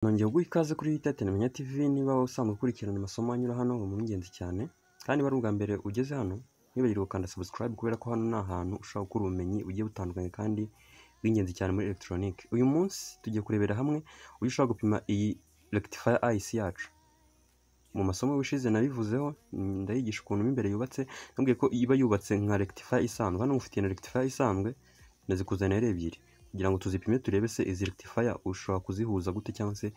Nongeye guha ikaze kuri Menya TV niba usanzwe ukurikirana amasomo anyura hano mu ingenzi cyane kandi niba ari ubwa mbere ugeze hano ntibagirwe gukanda subscribe kubera ko hano ni ahantu ushobora gukura ubumenyi bugiye butandukanye kandi bw'ingenzi cyane muri electronic. Uyu munsi tugiye kurebera hamwe uburyo ushobora gupima iyi rectifier IC yacu. Mu masomo y'ubushize nabivuzeho ndayigisha ukuntu imbere yubatse, nambwiye ko iba yubatse nka rectifier isanzwe. Hano ufitiye na rectifier isanzwe ndazikuzanira ebyiri kugira ngo tuzipime turebe se izi rectifier ushobora kuzihuza gute cyangwa se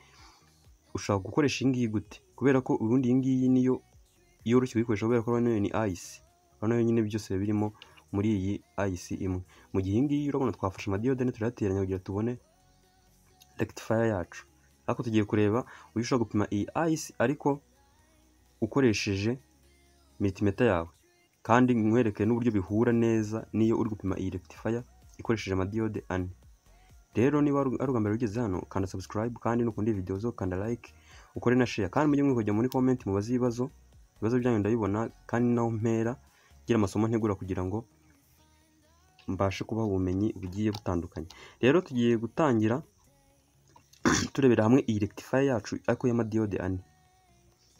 ushobora gukoresha iyi ngiyi gute, kubera ko ubundi iyi ngiyi niyo yoroshye kuyikoresha kubera ko nayo ni IC, nayo nyine byose birimo muri iyi IC imwe. Mu gihe iyi ngiyi urabona twafashe amadiyode turayateranya kugira tubone rectifier yacu, ariko tugiye kureba uburyo ushobora gupima iyi IC ariko ukoresheje multimeter yawe, kandi nkwereke n'uburyo bihura neza niyo uri gupima iyi rectifier ikoresheje amadiyode ane. Rero niba ari ubwa mbere ugeze hano kanda subscribe, kandi nukunda iyi video zo kanda like ukore na share, kandi mujye mwikojya muri comment mubaze ibibazo byanyu ndabibona, kandi naho mpera gira amasomo ntegura kugira ngo mbashe kubaha ubumenyi bugiye butandukanye. Rero tugiye gutangira turebera hamwe iyi rectifier yacu ariko y'amadiyode ane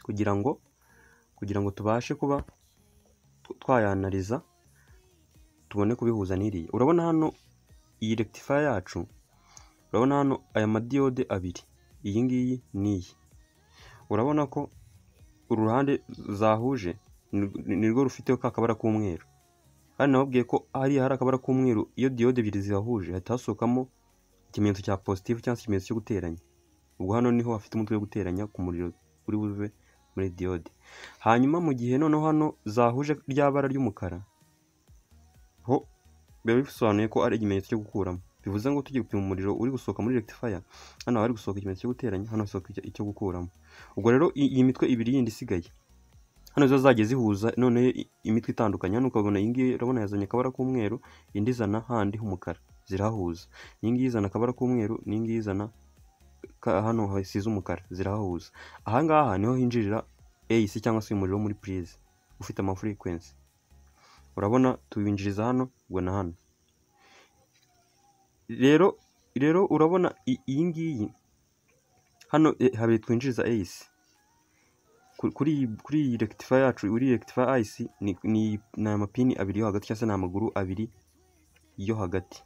kugira ngo tubashe kuba twayanaliza tubone kubihuza n'iriya. Urabona hano iyi rectifier yacu, urabona hano aya madiyode abiri, iyi ngiyi n'iyi, urabona ko uru ruhande zahuje nirwo rufiteho ka kabara k'umweru, kandi nababwiye ko hariya hari akabara k'umweru iyo diyode ebyiri zihahuje hahita hasohokamo ikimenyetso cya positive cyangwa se ikimenyetso cyo guteranya. Ubwo hano niho hafite umutwe wo guteranya ku muriro uri buve muri diyode. Hanyuma mu gihe noneho hano zahuje rya bara ry'umukara, ho biba bisobanuye ko ari ikimenyetso cyo gukuramo. Bivuze ngo tugiye gupima umuriro uri gusohoka muri rectifier, hano hari gusohoka ikimenyetso cyo guteranya, hano hasohoka icyo gukuramo. Ubwo rero iyi mitwe ibiri yindi isigaye hano zo zagiye zihuza none imitwe itandukanye. Hano ukabona iyi ngiyi urabona yazanye akabara k'umweru, indi izana handi h'umukara, zirahahuza. Iyi ngiyi izana akabara k'umweru, n'iyi ngiyi izana hano hasize umukara, zirahahuza. Aha ngaha niho hinjirira AC cyangwa se umuriro muri prise ufite ama frequency. Urabona tubinjiriza hano ubwo na hano. Rero urabona iyi ngiyi hano habiri twinjiriza AC kuri iyi rectifier yacu, uri rectifier IC ni amapini abiri yo hagati cyangwa se ni amaguru abiri yo hagati.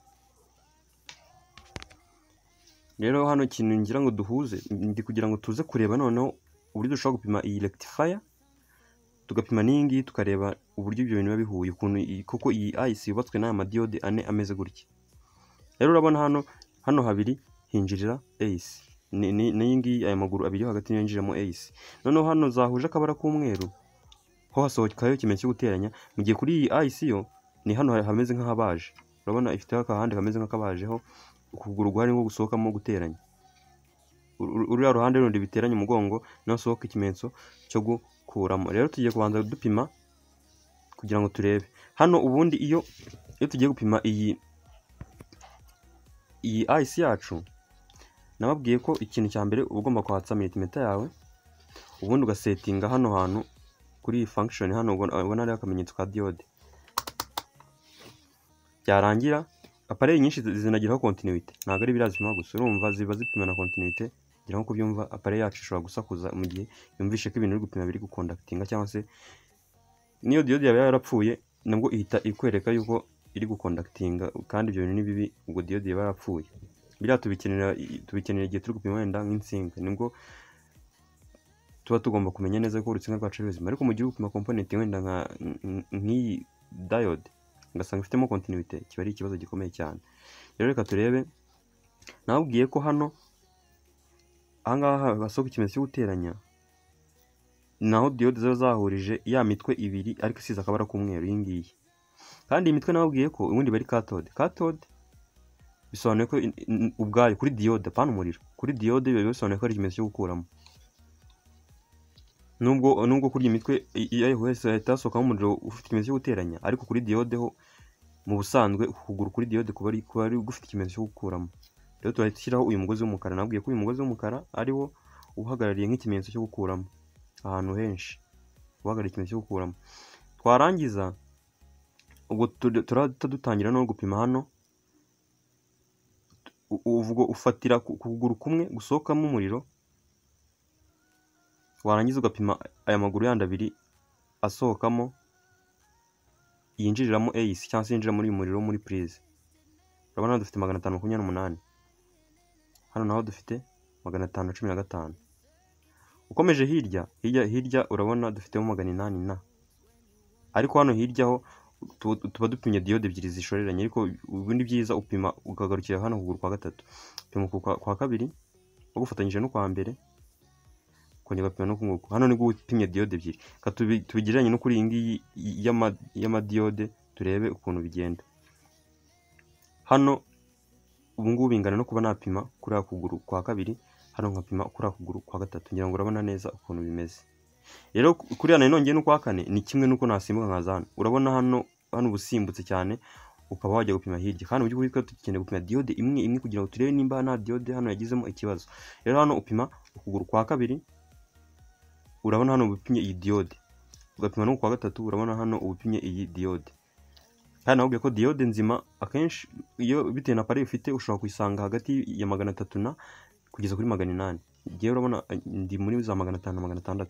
Rero hano ikintu ngira ngo duhuze ndi kugira ngo tuze kureba noneho uburyo dushobora gupima iyi rectifier, tugapima n'iyi ngiyi tukareba uburyo ibyo bintu biba bihuye, ukuntu koko iyi IC yubatswe n'aya madiyode ane ameze gutya. Rero urabona hano habiri hinjirira AC, n'iyi ngiyi aya maguru abiri yo hagati niyo yinjiramo AC. Noneho hano zahuje akabara k'umweru ho hasohokayo ikimenyetso cyo guteranya, mu gihe kuri iyi IC yo ni hano hameze nk'ahabaje. Urabona ifiteho akahande kameze nk'akabajeho, ukuguru guhari ngo gusohokamo guteranya. Uriya ruhande rundi biteranya umugongo naho sohoka ikimenyetso cyo gukuramo. Rero tugiye kubanza dupima kugira ngo turebe hano. Ubundi iyo tugiye gupima iyi IC yacu, nababwiye ko ikintu cya mbere uba ugomba kwatsa multimeter yawe, ubundi ugasetinga hano hantu kuri iyi function. Hano ubona ari akamenyetso ka diode. Byarangira appareil nyinshi zinagiraho continuité, ntabwo ari birazipima gusa, urumva ziba zipima na continuité. Ngira nko kubyumva appareil yacu ishobora gusakuza mu gihe yumvishe ko ibintu biri gupima biri guconductinga, cyangwa se niyo diode yawe yarapfuye nabwo ihita ikwereka yuko iri guconductinga, kandi ibyo bintu ni bibi. Ubwo diode yaba yarapfuye. Biriya tubikenera igihe turi gupima wenda nk'insinga, nibwo tuba tugomba kumenya neza ko urutsinga rwacu ari ruzima. Ariko mu gihe uri gupima component wenda nk'iyi diode ugasanga ifitemo continuité, kiba ari ikibazo gikomeye cyane. Rero reka turebe, nababwiye ko hano ahangaha hasohoka ikimenyetso cyo guteranya, naho diode ziba zahurije ya mitwe ibiri ariko isize akabara k'umweru iyi ngiyi. Kandi iyi mitwe nababwiye ko ubundi bari cathode. Cathode bisobanuye ko ubwayo kuri diode, apana umuriro, kuri diode biba bisobanuye ko ari ikimenyetso cyo gukuramo. Nubwo kuri iyi mitwe hahita hasohokamo umuriro ufite ikimenyetso cyo guteranya, ariko kuri diode ho mu busanzwe ukuguru kuri diode kuba ari gufite ikimenyetso cyo gukuramo. Rero turashyiraho uyu mugozi w'umukara. Nabwiye ko uyu mugozi w'umukara ari wo uhagarariye nk'ikimenyetso cyo gukuramo ahantu henshi, uhagarariye ikimenyetso cyo gukuramo. Twarangiza ubwo turahita dutangira no gupima hano ubwo ufatira ku kuguru kumwe gusohokamo umuriro, warangiza ugapima aya maguru yandi abiri asohokamo, yinjiriramo AC cyangwa se yinjira muri uyu muriro muri prise. Urabona hano dufite 528, hano naho dufite 515. Ukomeje hirya urabona dufitemo 800 na, ariko hano hirya ho tuba dupimye diode ebyiri zishoreranye, ariko ubundi byiza upima ukagarukira hano kuguru kwa gatatu, upima kwa kabiri ugufatanyije no kwa mbere, kongera upima no kunguko. Hano ni upimye diode ebyiri, tubigereranye no kuri iyi ngiyi y'amadiode turebe ukuntu bigenda. Hano ubu ngubu bingana no kuba napima kuri akuguru kwa kabiri, hano nkapima kuri akuguru kwa gatatu, ngira ngo urabona neza ukuntu bimeze. Rero kuri hano nongeye no kwa kane ni kimwe nuko nasimbuka nkaza hano. Urabona hano ubusimbutse cyane ukaba wajya gupima hirya. Hano by'ukuri ko tukeneye gupima diode imwe kugira ngo turebe nimba nta diode hano yagizemo ikibazo. Rero hano upima ukuguru kwa kabiri, urabona hano ubupimye iyi diode, ugapima no kwa gatatu, urabona hano ubupimye iyi diode. Hano nabwiye ko diode nzima akenshi iyo bitewe na appareil ufite ushobora kuyisanga hagati ya 300 na kugeza kuri 800. Igihe urabona ndi muri za 500 na 600.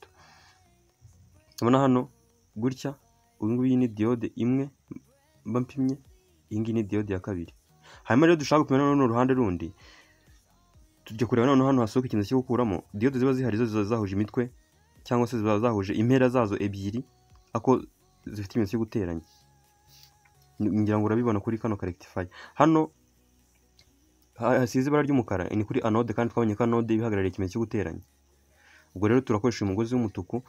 Urabona hano gutya, uyu nguyu ni diode imwe mba mpimye, iyi ngiyi ni diode ya kabiri. Hanyuma rero dushaka gupima none uruhande rundi, tujye kureba none hano hasohoka ikintu cyo gukuramo. Diode ziba zihari zo ziba zahuje imitwe cyangwa se ziba zahuje impera zazo ebyiri, ako zifite ikimenyetso cyo guteranya. Ngira ngo urabibona kuri kano rectifier. Hano hasize ibara ry'umukara ni kuri anode, kandi twabonye ko anode ibihagarariye ikimenyetso cyo guteranya. Ubwo rero turakoresha umugozi w'umutuku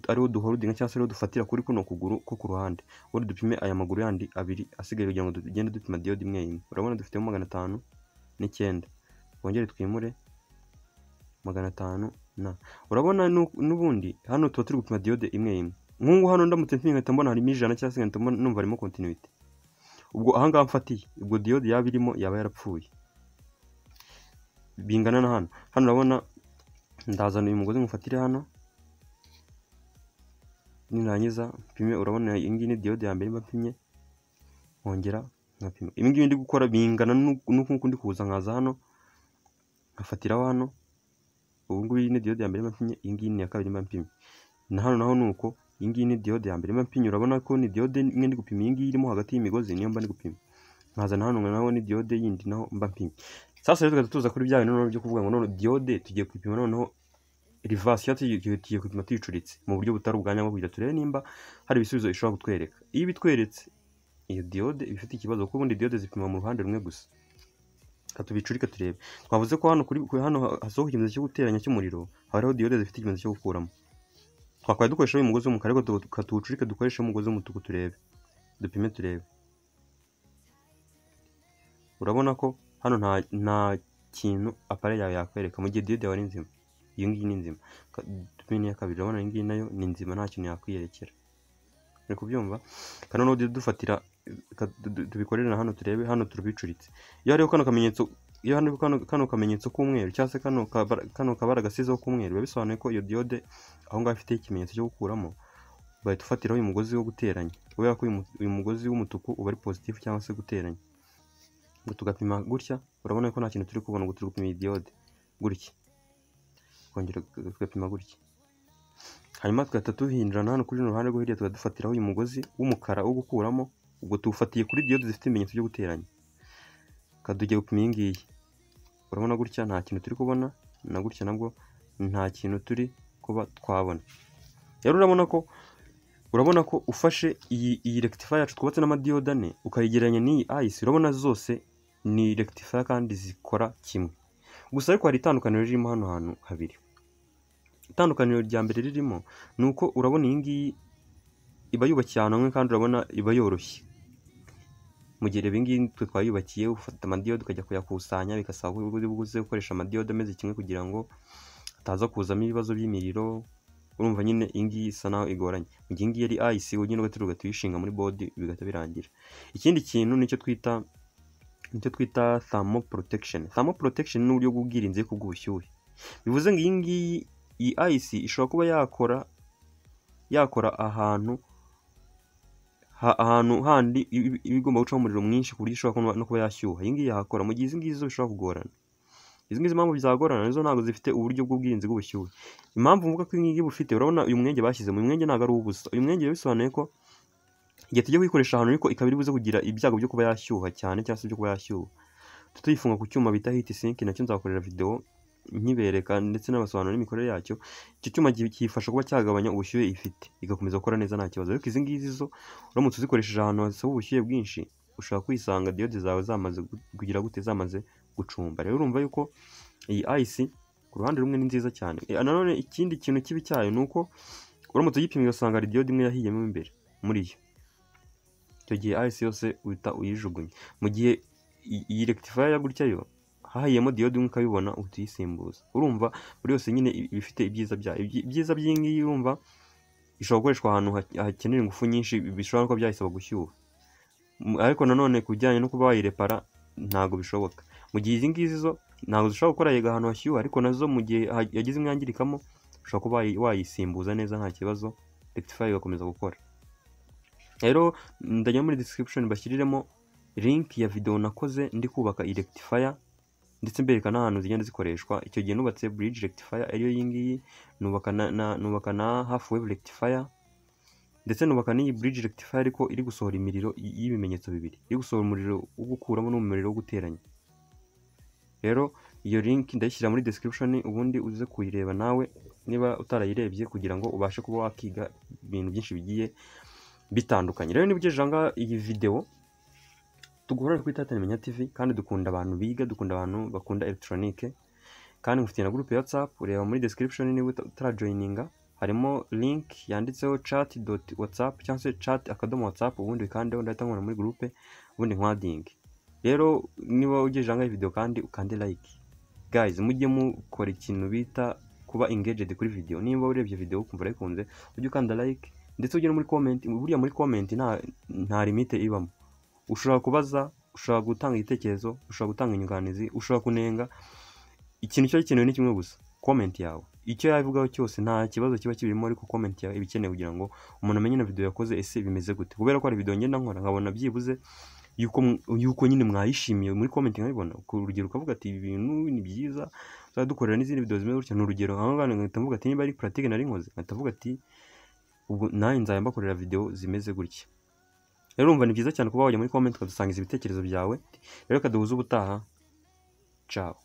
ariwo duholdinga cyangwa se ariwo dufatira kuri kuno kuguru ko ku ruhande, ubundi dupime aya maguru yandi abiri asigaye kugira ngo tugende dupima diode imwe imwe. Urabona dufitemo 509, wongere twimure 500 na. Urabona n'ubundi hano tuba turi gupima diode imwe imwe. Nk'ubu hano ndamutse mpimye nkahita mbona harimo 100 cyangwa se nkahita numva harimo continuity, ubwo ahangaha mfatiye ubwo diode yaba irimo yaba yarapfuye. Bingana na hano urabona ndazana uyu mugozi mufatire hano, nirangiza mpime. Urabona iyi ngiyi ni diode ya mbere mba mpimye, nkongera nkapima. Ibi ngibi ndi gukora bingana n'uko ndi kuza nkaza hano nkafatiraho hano. Ubu ngubu iyi ni diode ya mbere mba mpimye, iyi ngiyi ni ya kabiri mba mpimye. Na hano naho nuko, iyi ngiyi ni diode ya mbere mba mpimye. Urabona ko ni diode imwe ndi gupima, iyi ngiyi irimo hagati y'imigozi niyo mba ndi gupima. Nkazana hano naho ni diode yindi naho mba mpimye. Sasa rero tuza kuri bya bintu byo kuvuga ngo none diode tugiye kwipima noneho reverse, tugiye kwipima tuyicuritse mu buryo butari ubwanya bwo kugira turebe nimba hari ibisubizo ishobora kutwereka. Iyo bitweretse iyo diode ifite ikibazo, kuko ubundi diode zipima mu ruhande rumwe gusa. Katubicurika turebe. Twavuze ko hano kuri hano hasohoka ikimenyetso cyo guteranya cy'umuriro, hariho diode zifite ikimenyetso cyo gukuramo. Twakwaye dukoresha uyu mugozi w'umukara, ariko katuwucurika dukoresha umugozi w'umutuku turebe, dupime turebe. Urabona ko hano nta kintu appareil yawe yakwereka mu gihe diode yawe ari nzima. Iyi ngiyi ni nzima. Dupime iya kabiri, urabona iyi ngiyi nayo ni nzima, nta kintu yakwiyerekera. Uri kubyumva? Kano no dufatira tubikorera hano turebe. Hano turubicuritse. Iyo hariho kano kamenyetso k'umweru cyangwa se kano kabara gasizeho k'umweru, biba bisobanuye ko iyo diode aho ngaho ifite ikimenyetso cyo gukuramo, bahita ufatiraho uyu mugozi wo guteranya. Kubera ko uyu mugozi w'umutuku uba ari positif cyangwa se guteranya. Ngo tugapima gutya, urabona ko nta kintu turi kubona, ngo turi gupima iyi diode gutya, kongera tugapima gutya. Hanyuma tugahita tuhindurana hano kuri runo ruhande rwo hirya, tugadufatiraho uyu mugozi w'umukara wo gukuramo, ubwo tuwufatiye kuri diode zifite ibimenyetso byo guteranya. Kadugiye gupima iyi ngiyi, urabona gutya nta kintu turi kubona, na gutya nabwo nta kintu turi kuba twabona. Rero urabona ko ufashe iyi rectifier yacu twubatse n'amadiode ane ukayigereranya n'iyi IC, urabona zose ni rectifier kandi zikora kimwe. Gusa ariko hari itandukaniro ririmo hano hantu habiri. Itandukaniro rya mbere ririmo ni uko urabona iyi ngiyi iba yubakiye ahantu hamwe, kandi urabona iba yoroshye. Mu gihe ibi ngibi twe twayubakiye, ufata amadiode ukajya kuyakusanya, bigasaba ubuze gukoresha amadiode ameze kimwe kugira ngo hataza kuzamo ibibazo by'imiriro. Urumva nyine iyi ngiyi isa naho igoranye. Mu gihe ngiyi ari IC ugenda ugaturuka tuyishinga muri board bigahita birangira. Ikindi kintu nicyo twita thermal protection. Thermal protection ni uburyo bw'ubwirinzi ku bw'ubushyuhe. Bivuze ngo iyi ngiyi iyi IC ishobora kuba yakora ahantu ahantu handi iba igomba gucaho umuriro mwinshi ku buryo ishobora no kuba yashyuha. Iyi ngiyi yahakora, mu gihe izi ngizi zo bishobora kugorana. Izi ngizi impamvu byagorana nizo ntabwo zifite uburyo bw'ubwirinzi bw'ubushyuhe. Impamvu mvuga ko iyi ngiyi bufite, urabona uyu mwenge bashyizemo, uyu mwenge ntabwo ari uw'ubusa. Uyu mwenge bisobanuye ko igihe tugiye kuyikoresha ahantu ariko ikaba iri buze kugira ibyago byo kuba yashyuha cyane cyangwa se byo kuba yashyuha, tuyifunga ku cyuma bita heat sink, nacyo nzakorera video nkibereka ndetse n'abasobanuro n'imikorere yacyo. Icyo cyuma kifasha kuba cyagabanya ubushyuhe ifite, igakomeza gukora neza nta kibazo. Ariko izi ngizi zo uramutse uzikoresheje ahantu hasaba ubushyuhe bwinshi, ushobora kwisanga diode zawe zamaze kugira gute, zamaze gucumba. Rero urumva yuko iyi IC ku ruhande rumwe ni nziza cyane. Nanone ikindi kintu kibi cyayo ni uko uramutse uyipimye ugasanga hari diode imwe yahiyemo imbere muri yo, icyo gihe IC yose uhita uyijugunya. Mu gihe iyi rectifier ya gutya yo hahiyemo diode imwe ukabibona, uhita uyisimbuza. Urumva buri yose nyine ibifite ibyiza byayo. Ibyiza by'iyi ngiyi urumva ishobora gukoreshwa ahantu hakenera ingufu nyinshi, bishobora kuba byayisaba gushyuha. Ariko nanone ku bijyanye no kuba wayirepara ntabwo bishoboka. Mu gihe izi ngizi zo ntabwo zishobora gukora yega ahantu hashyuha, ariko nazo mu gihe yagize imwe yangirikamo ushobora kuba wayisimbuza neza nta kibazo, rectifier igakomeza gukora. Rero ndajya muri description bashyiriremo link ya video nakoze ndi kubaka iyi rectifier, ndetse mbereka n'ahantu zigenda zikoreshwa. Icyo gihe nubatse bridge rectifier ariyo iyi ngiyi, nubaka na half wave rectifier, ndetse nubaka n'iyi bridge rectifier ariko iri gusohora imiriro y'ibimenyetso bibiri, iri gusohora umuriro wo gukuramo n'umuriro wo guteranya. Rero iyo link ndayishyira muri description, ubundi uze kuyireba nawe niba utarayirebye, kugira ngo ubashe kuba wakiga ibintu byinshi bigiye bitandukanye. Rero niba ugejeje ahangaha iyi video, tugorora kuri Tatanimenya TV, kandi dukunda abantu biga, dukunda abantu bakunda electronique, kandi ngufitiye na group ya WhatsApp. Ureba muri description niba utarajoininga, harimo link yanditseho chat.whatsapp cyangwa se chat.whatsapp, ubundi bikandeho ndahita nkubona muri group, ubundi nkwading. Rero niba ugejeje ahangaha video kandi ukande like, guys mujye mukora ikintu bita kuba engaged kuri video. Niba urebye video ukumva urayikunze, ujye ukanda like, ndetse ujye no muri comment. Buriya muri comment nta limite ibamo. Ushobora kubaza, ushobora gutanga igitekerezo, ushobora gutanga inyunganizi, ushobora kunenga. Ikintu cyo gikenewe ni kimwe gusa, comment yawe. Icyo yavugaho cyose nta kibazo kiba kibirimo, ariko comment yawe ibikenewe kugira ngo umuntu amenye na video yakoze ese bimeze gute. Kubera ko hari video ngenda nkora nkabona byibuze yuko nyine mwayishimiye muri comment nkabibona, ku rugero ukavuga ati ibi bintu ni byiza, dukorera n'izindi video zimeze gutya. Ni urugero ahangaha ngahita mvuga ati niba ari pratique nari nkoze, ngahita mvuga ati ubwo nawe nzajya mbakorera video zimeze gutya. Rero urumva ni byiza cyane kuba wajya muri comment ukadusangiza ibitekerezo byawe. Rero kaduhuza ubutaha, ciao.